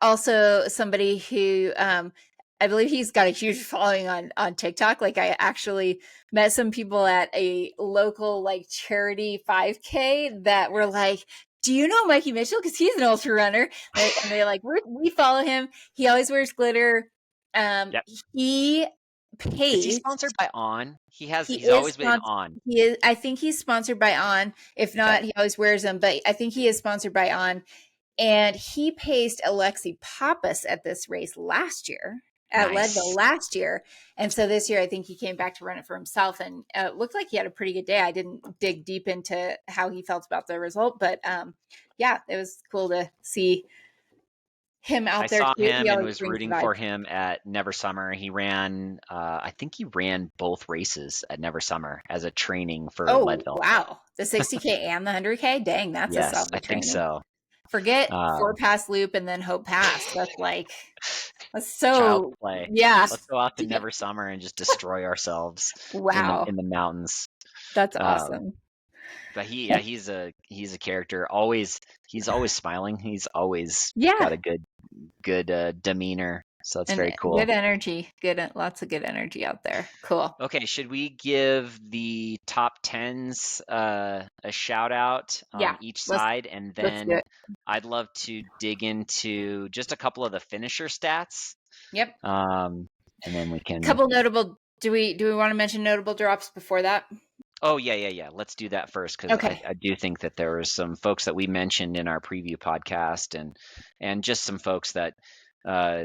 also somebody who I believe he's got a huge following on TikTok. Like I actually met some people at a local like charity 5K that were like, "Do you know Mikey Mitchell? Because he's an ultra runner." And they're like, "We follow him. He always wears glitter." Yep. He Is he pays. sponsored by On? He He's is always been sponsored. On. He is. I think he's sponsored by On. If Okay. not, he always wears them. But I think he is sponsored by On. And he paced Alexi Pappas at this race last year, at Leadville Nice. last year. And so this year, I think he came back to run it for himself, and it looked like he had a pretty good day. I didn't dig deep into how he felt about the result, but yeah, it was cool to see him I out there saw too. He him and always was brings the rooting vibe. for him at Never Summer. He ran, I think he ran both races at Never Summer as a training for Oh, Leadville. wow. The 60K and the 100K? Dang, that's a Yes, I solid think training. so. Forget Um, 4-pass loop and then Hope Pass. That's Child's so, play. yeah. Let's go out to Never Summer and just destroy ourselves Wow. in the mountains. That's Um, awesome. but he's a character. He's always smiling. He's always got Yeah. a good demeanor. So it's And very cool. good energy. Lots of good energy out there. Cool. Okay, should we give the top tens a shout out Yeah. on each Let's side, and let's do then it. I'd love to dig into just a couple of the finisher stats, Yep. and then we can. Couple notable, do we want to mention notable drops before that? Oh yeah. Let's do that first because Okay. I do think that there were some folks that we mentioned in our preview podcast, and just some folks that uh,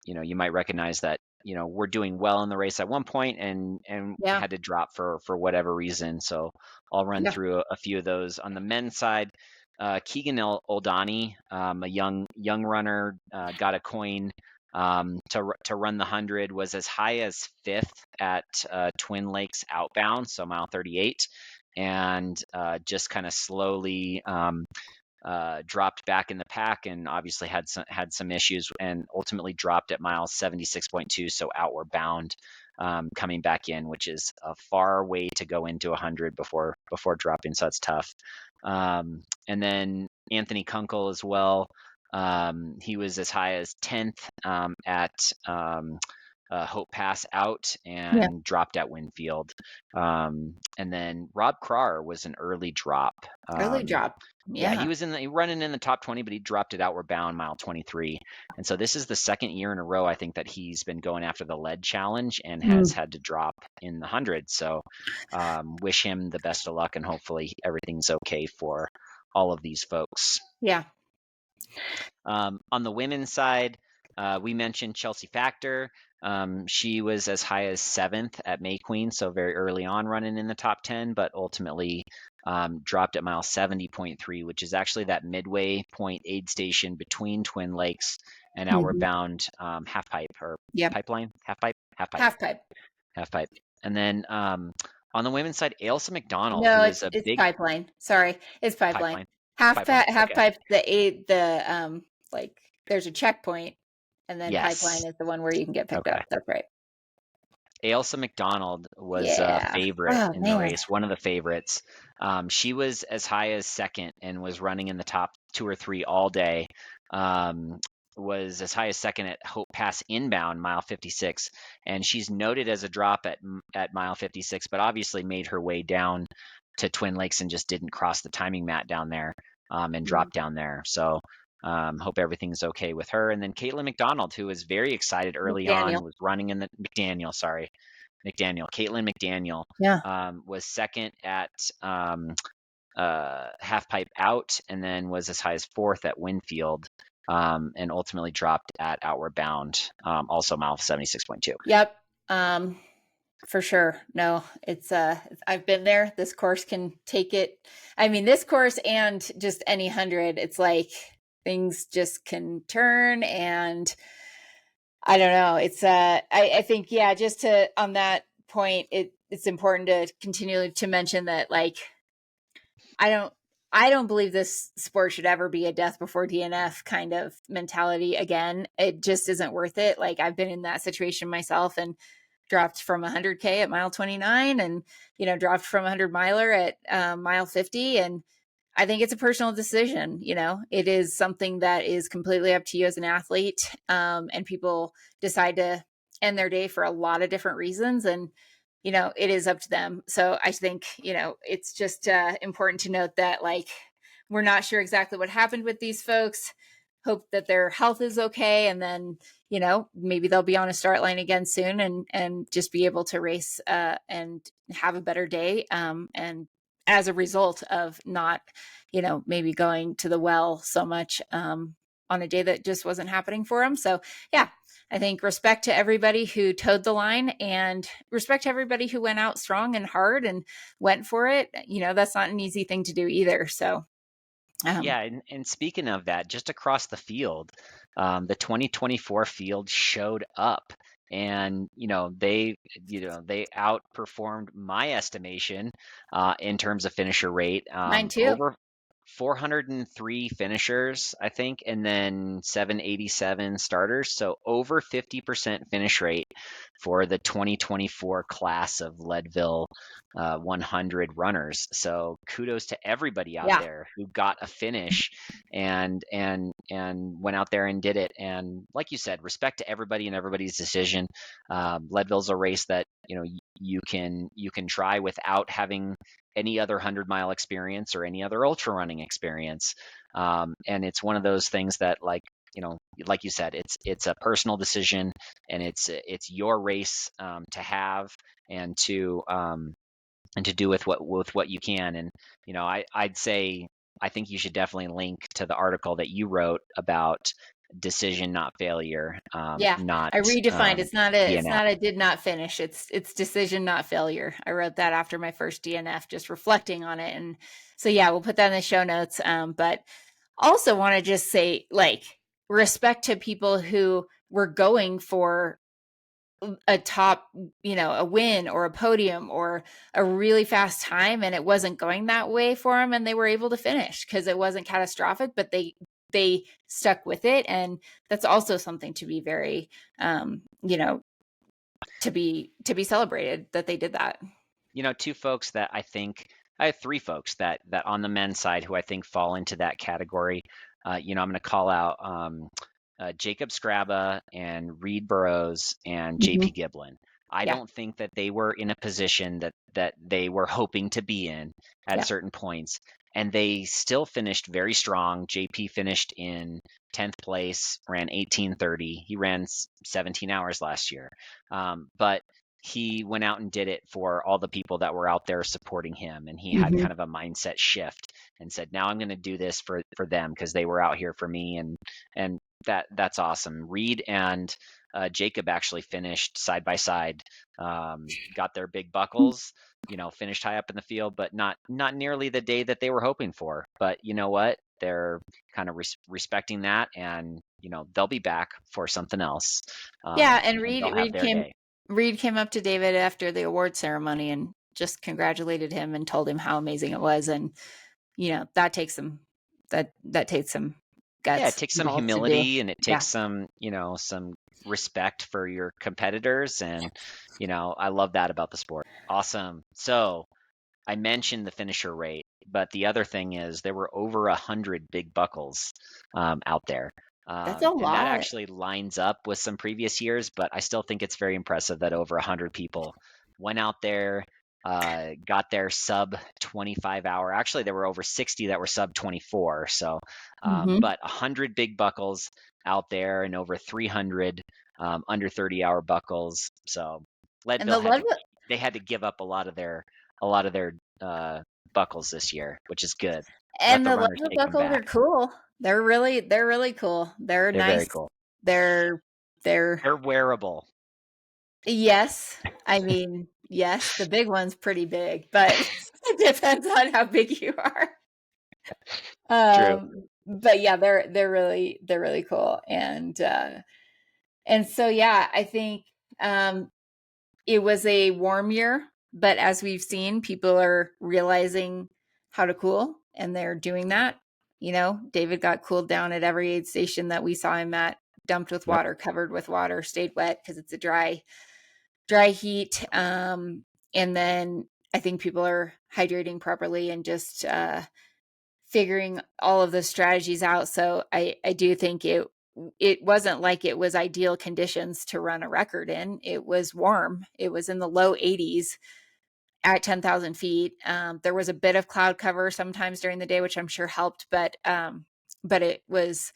you might recognize that were doing well in the race at one point and Yeah. had to drop for whatever reason. So I'll run Yeah. through a few of those. On the men's side, Keegan Oldani, a young runner, got a coin to run the 100, was as high as fifth at Twin Lakes outbound, so mile 38, and just kind of slowly dropped back in the pack, and obviously had some issues, and ultimately dropped at mile 76.2, so outward bound, coming back in, which is a far way to go into 100 before dropping, so that's tough. And then Anthony Kunkel as well. He was as high as 10th at Hope Pass out Yeah. and dropped at Winfield. And then Rob Crar was an early drop. Early drop. Yeah, he Yeah. was running in the top 20, but he dropped it outward bound mile 23. And so this is the second year in a row, I think, that he's been going after the lead challenge and has had to drop in the 100. So wish him the best of luck, and hopefully everything's okay for all of these folks. Yeah. On the women's side, we mentioned Chelsea Factor. She was as high as 7th at May Queen, so very early on running in the top 10, but ultimately dropped at mile 70.3, which is actually that midway point aid station between Twin Lakes and outward bound half pipe or Yep. pipeline, half pipe. Half pipe. And then on the women's side, Ailsa McDonald, No, who is a it's big pipeline. Sorry, it's pipeline. pipeline. Half Okay. pipe. Like there's a checkpoint, and then pipeline Yes. is the one where you can get picked up. Okay. That's right. Ailsa McDonald was a Yeah. favorite Oh in the man. race, one of the favorites. She was as high as second and was running in the top 2 or 3 all day. Was as high as second at Hope Pass inbound, mile 56, and she's noted as a drop at mile 56, but obviously made her way down to Twin Lakes and just didn't cross the timing mat down there and drop down there. So hope everything's okay with her. And then Caitlin McDonald, who was very excited early on, was running in the McDaniel. Caitlin McDaniel Yeah. was second at half pipe out, and then was as high as 4th at Winfield, and ultimately dropped at outward bound, also mile 76.2. Yep. For sure. No, it's I've been there. This course can take it. I mean, this course and just any 100, it's like things just can turn, and I don't know. It's I think, yeah, just to on that point, it's important to continually to mention that, like, I don't believe this sport should ever be a death before DNF kind of mentality again. It just isn't worth it. Like, I've been in that situation myself and dropped from 100K at mile 29, and dropped from 100 miler at mile 50, and I think it's a personal decision. It is something that is completely up to you as an athlete, and people decide to end their day for a lot of different reasons, and it is up to them. So I think it's just important to note that, like, we're not sure exactly what happened with these folks. Hope that their health is okay, and then maybe they'll be on a start line again soon, and just be able to race and have a better day, and as a result of not maybe going to the well so much on a day that just wasn't happening for them. So yeah, I think respect to everybody who towed the line, and respect to everybody who went out strong and hard and went for it. That's not an easy thing to do either. So Um, Yeah, and speaking of that, just across the field, the 2024 field showed up, and they outperformed my estimation in terms of finisher rate. Mine too. Over 403 finishers, I think, and then 787 starters. So over 50% finish rate for the 2024 class of Leadville 100 runners. So kudos to everybody out Yeah. there who got a finish and went out there and did it. And like you said, respect to everybody and everybody's decision. Leadville's a race that you can try without having any other 100-mile experience or any other ultra running experience. And it's one of those things that, like you said, it's a personal decision, and it's your race to have and to do with what you can. And I'd say I think you should definitely link to the article that you wrote about decision, not failure, Yeah, not I redefined. It's DNF. not a did not finish. It's decision, not failure. I wrote that after my first DNF, just reflecting on it. And so yeah, we'll put that in the show notes. But also want to just say, like, respect to people who were going for a top, a win or a podium or a really fast time, and it wasn't going that way for them, and they were able to finish because it wasn't catastrophic, but they stuck with it. And that's also something to be very, to be celebrated, that they did that. Two folks that I have three folks that on the men's side who I think fall into that category. I'm going to call out Jacob Scrabba and Reed Burrows and JP Mhm. Giblin. I Yeah. don't think that they were in a position that they were hoping to be in at Yeah. certain points, and they still finished very strong. JP finished in 10th place, ran 18:30. He ran 17 hours last year, but he went out and did it for all the people that were out there supporting him, and he had Hmm. kind of a mindset shift and said, now I'm going to do this for them because they were out here for me. And that's awesome. Reed and Jacob actually finished side by side, got their big buckles, finished high up in the field, but not nearly the day that they were hoping for. But you know what? They're kind of respecting that, and they'll be back for something else, Yeah, and and they'll have their day. Reed came up to David after the award ceremony and just congratulated him and told him how amazing it was. And that takes some Yeah, it guts takes and some balls to do. humility, and it Yeah. takes some respect for your competitors. And, I love that about the sport. Awesome. So I mentioned the finisher rate, but the other thing is there were over 100 big buckles out there. That's a And that lot. actually lines up with some previous years, but I still think it's very impressive that over 100 people went out there, got their sub 25 hour. Actually, there were over 60 that were sub 24. So, Hmm. but 100 big buckles out there and over 300 under 30-hour buckles. So And Leadville the level they had to give up a lot of their buckles this year, which is good. Let and the the runners level take them buckles are back. cool. They're really cool. They're They're very nice. cool. They're They're wearable. Yes. I mean, yes, the big one's pretty big, but it depends on how big you are. True. But yeah, they're really cool. And so yeah, I think it was a warm year, but as we've seen, people are realizing how to cool, and they're doing that. David got cooled down at every aid station that we saw him at, dumped with Yep. water, covered with water, stayed wet because it's a dry heat. And then I think people are hydrating properly and just figuring all of the strategies out. So I do think it wasn't like it was ideal conditions to run a record in. It was warm. It was in the low 80s at 10,000 feet. There was a bit of cloud cover sometimes during the day, which I'm sure helped, but it was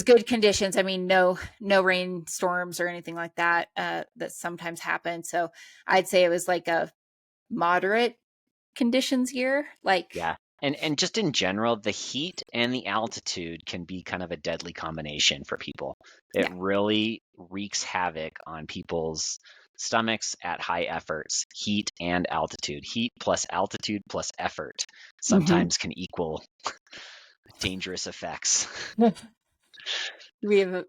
good conditions. I mean, no rainstorms or anything like that that sometimes happen. So I'd say it was like a moderate conditions year. Yeah. And just in general, the heat and the altitude can be kind of a deadly combination for people. It Yeah. really wreaks havoc on people's stomachs at high efforts. Heat and altitude. Heat plus altitude plus effort Hmm. sometimes can equal dangerous effects. We have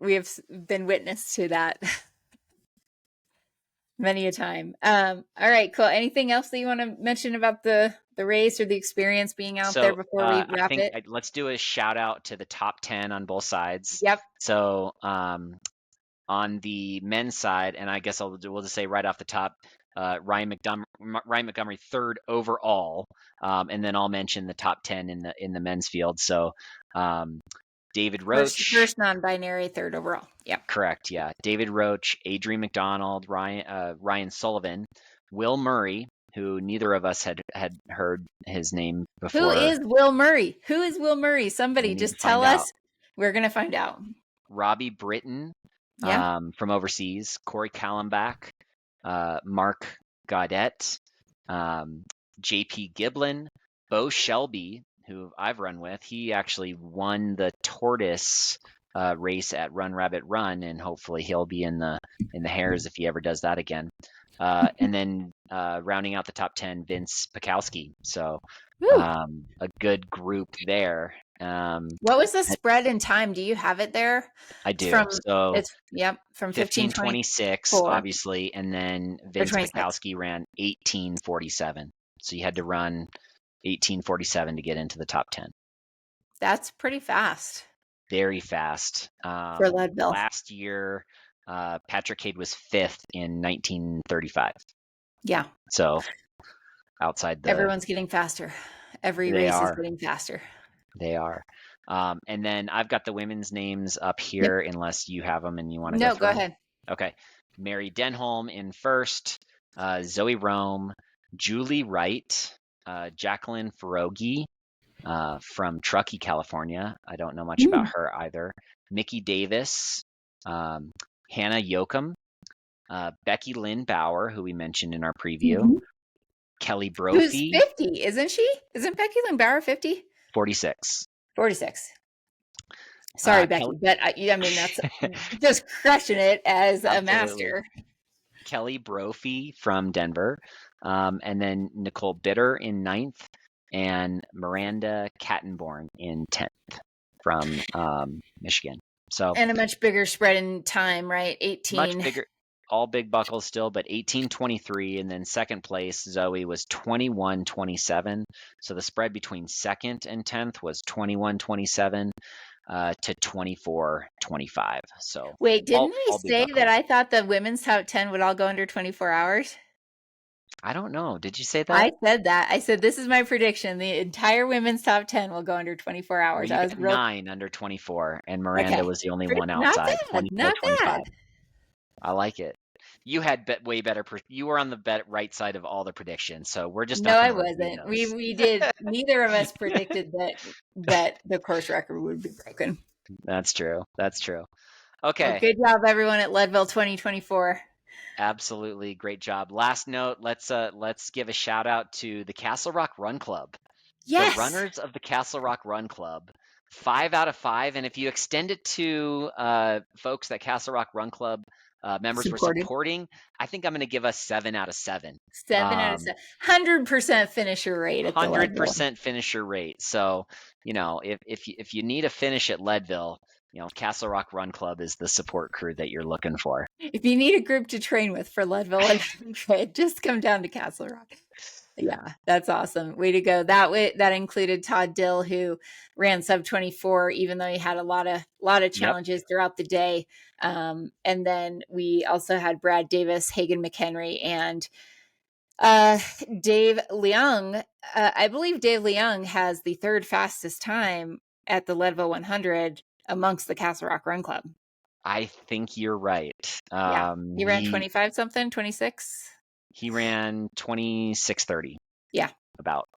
been witness to that many a time. All right, cool. Anything else that you want to mention about the race or the experience being out there before we I wrap think it? let's do a shout out to the top 10 on both sides. Yep. So on the men's side, and I guess we'll just say right off the top, Ryan Montgomery third overall, and then I'll mention the top 10 in the men's field. So David Roach, first non-binary, third overall. Yep. correct, yeah. David Roach, Adrian McDonald, Ryan Sullivan, Will Murray, who neither of us had heard his name before. Who is Will Murray? Who is Will Murray? Somebody just tell us. Out. We're gonna find out. Robbie Britton, from overseas, Corey Callenbach, Mark Gaudet, JP Giblin, Bo Shelby, who I've run with. He actually won the tortoise race at Run Rabbit Run, and hopefully he'll be in the hares if he ever does that again. And then rounding out the top 10, Vince Pikowski. So a good group there. What was the spread in time? Do you have it there? I do. From 15:26, obviously, and then Vince Pikowski ran 18:47. So you had to run 18:47 to get into the top 10. That's pretty fast. Very fast. For Leadville. Last year, Patrick Cade was 5th in 1935. Yeah. So outside everyone's getting faster. Every race is getting faster. They are. And then I've got the women's names up here, unless you have them and you want to go through them. Ahead. Okay. Mary Denholm in first, Zoe Rome, Julie Wright, Jacqueline Ferogi from Truckee, California. I don't know much about her either. Mickey Davis, Hannah Yoakum, Becky Lynn Bauer, who we mentioned in our preview, Kelly Brophy. Who's 50, isn't she? Isn't Becky Lynn Bauer 50? 46. 46. Sorry, Becky, but I mean, that's just crushing it as a master. Kelly Brophy from Denver, and then Nicole Bitter in 9th, and Miranda Kattenborn in 10th from Michigan. So and a much bigger spread in time, right? 18. Much bigger. All big buckles still, but 18:23, and then second place Zoe was 21:27. So the spread between second and 10th was 21:27 to 24:25. So wait, didn't I say that I thought the women's top 10 would all go under 24 hours? I don't know. Did you say that? I said that. I said this is my prediction: the entire women's top 10 will go under 24 hours. Well, I was 9 under 24, and Miranda was the only one outside. Not bad. I like it. You had way better. You were on the right side of all the predictions, so we're just no. I wasn't. We did. Neither of us predicted that the course record would be broken. That's true. Okay. Well, good job, everyone at Leadville 2024. Absolutely, great job. Last note: let's give a shout out to the Castle Rock Run Club. Yes. The runners of the Castle Rock Run Club. 5 out of 5, and if you extend it to folks that Castle Rock Run Club members were supporting, I think I'm going to give us 7 out of 7. 7 out of 7. 100% finisher rate at 100% finisher rate. So, if you need a finish at Leadville, Castle Rock Run Club is the support crew that you're looking for. If you need a group to train with for Leadville, just come down to Castle Rock. Yeah, that's awesome. Way to go. That included Todd Dill, who ran sub 24, even though he had a lot of challenges throughout the day. And then we also had Brad Davis, Hagen McHenry, and Dave Leung. I believe Dave Leung has the third fastest time at the Leadville 100 amongst the Castle Rock Run Club. I think you're right. He ran 25 something, 26. He ran 26:30. Yeah. About.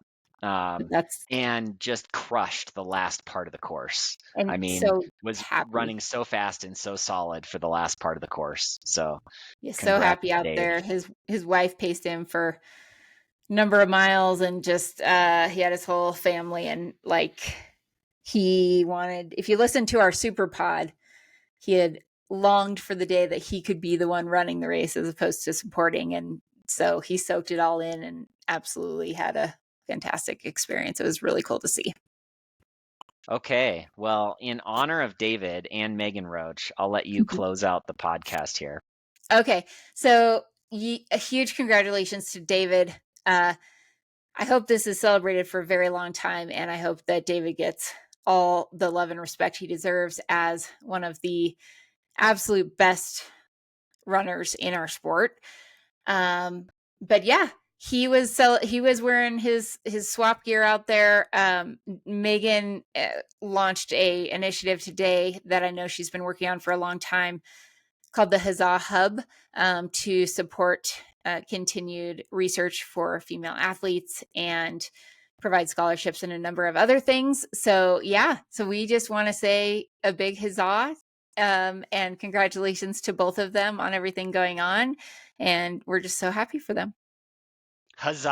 And just crushed the last part of the course. And was running so fast and so solid for the last part of the course. So so happy out there. His wife paced him for a number of miles, and just he had his whole family, and he wanted, if you listen to our super pod, he had longed for the day that he could be the one running the race as opposed to supporting, and so he soaked it all in and absolutely had a fantastic experience. It was really cool to see. Okay, well, in honor of David and Megan Roach, I'll let you close out the podcast here. Okay, so a huge congratulations to David. I hope this is celebrated for a very long time, and I hope that David gets all the love and respect he deserves as one of the absolute best runners in our sport. But yeah, he was wearing his swap gear out there. Megan launched a initiative today that I know she's been working on for a long time, called the Huzzah Hub, to support continued research for female athletes and provide scholarships and a number of other things. So yeah, so we just want to say a big huzzah and congratulations to both of them on everything going on. And we're just so happy for them. Huzzah!